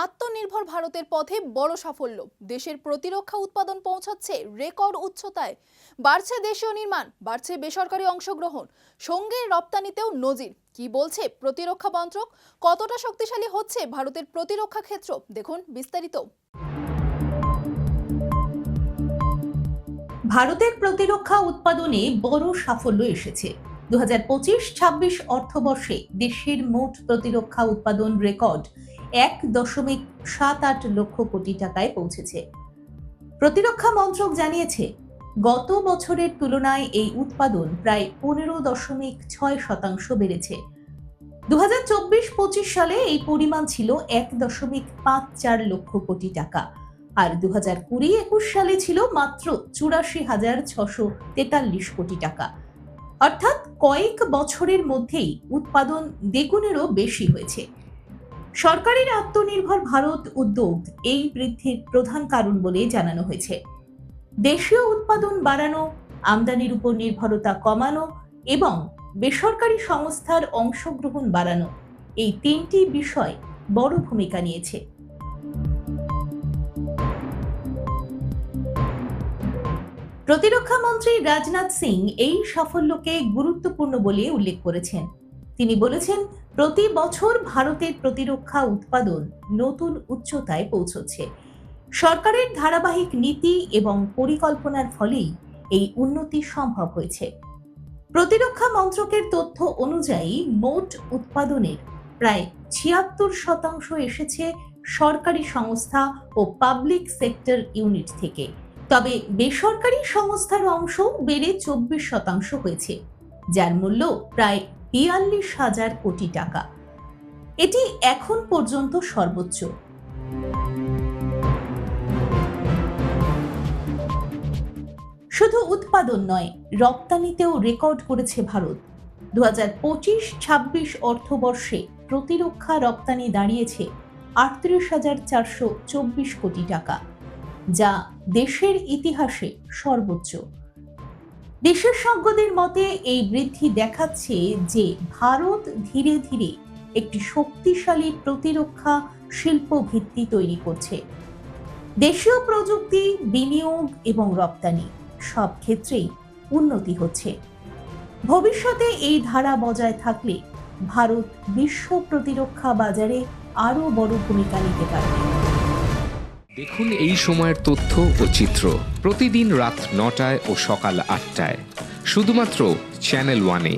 আত্মনির্ভর ভারতের পথে বড় সাফল্য। দেশের প্রতিরক্ষা উৎপাদন পৌঁছাচ্ছে রেকর্ড উচ্চতায়। বাড়ছে দেশীয় নির্মাণ, বাড়ছে বেসরকারি অংশগ্রহণ, সঙ্গে রপ্তানিতেও নজির। কি বলছে প্রতিরক্ষা মন্ত্রক? কতটা শক্তিশালী হচ্ছে ভারতের প্রতিরক্ষা ক্ষেত্র? দেখুন বিস্তারিত। ভারতের প্রতিরক্ষা উৎপাদনে বড় সাফল্য এসেছে। 2025-26 অর্থবর্ষে দেশের মোট প্রতিরক্ষা উৎপাদন রেকর্ড 1.78 লক্ষ কোটি টাকায় পৌঁছেছে। প্রতিরক্ষা মন্ত্রক জানিয়েছে, গত বছরের তুলনায় এই উৎপাদন প্রায় 15.6% বেড়েছে। 2024-25 সালে এই পরিমাণ ছিল 1.54 লক্ষ কোটি টাকা, আর 2020-21 সালে ছিল মাত্র 84,643 কোটি টাকা। অর্থাৎ কয়েক বছরের মধ্যেই উৎপাদন দ্বিগুণেরও বেশি হয়েছে। সরকারের আত্মনির্ভর ভারত উদ্যোগ এই বৃদ্ধির প্রধান কারণ বলে জানানো হয়েছে। দেশীয় উৎপাদন বাড়ানো, আমদানির উপর নির্ভরতা কমানো এবং বেসরকারি সংস্থার অংশগ্রহণ বাড়ানো, এই তিনটি বিষয় বড় ভূমিকা নিয়েছে। প্রতিরক্ষা মন্ত্রী রাজনাথ সিং এই সাফল্যকে গুরুত্বপূর্ণ বলে উল্লেখ করেছেন। তিনি বলেছেন, প্রতি বছর ভারতের প্রতিরক্ষা উৎপাদন নতুন উচ্চতায় পৌঁছচ্ছে। সরকারের ধারাবাহিক নীতি এবং পরিকল্পনার ফলেই এই উন্নতি সম্ভব হয়েছে। প্রতিরক্ষা মন্ত্রকের তথ্য অনুযায়ী মোট উৎপাদনের প্রায় 76% এসেছে সরকারি সংস্থা ও পাবলিক সেক্টর ইউনিট থেকে। তবে বেসরকারি সংস্থার অংশ বেড়ে 24% হয়েছে, যার মূল্য প্রায় 42,000 কোটি টাকা। এটি এখন পর্যন্ত সর্বোচ্চ। শুধু উৎপাদন নয়, রপ্তানিতেও রেকর্ড করেছে ভারত। 2025-26 অর্থবর্ষে প্রতিরক্ষা রপ্তানি দাঁড়িয়েছে 38,424 কোটি টাকা, যা দেশের ইতিহাসে সর্বোচ্চ। বিশেষজ্ঞদের মতে এই বৃদ্ধি দেখাচ্ছে যে ভারত ধীরে ধীরে একটি শক্তিশালী প্রতিরক্ষা শিল্প ভিত্তি তৈরি করছে। দেশীয় প্রযুক্তি, বিনিয়োগ এবং রপ্তানি সব ক্ষেত্রেই উন্নতি হচ্ছে। ভবিষ্যতে এই ধারা বজায় থাকলে ভারত বিশ্ব প্রতিরক্ষা বাজারে আরও বড় ভূমিকা নিতে পারবে। দেখুন এই সময়ের তথ্য ও চিত্র প্রতিদিন রাত 9টায় ও সকাল 8টায় শুধুমাত্র চ্যানেল 1-এ।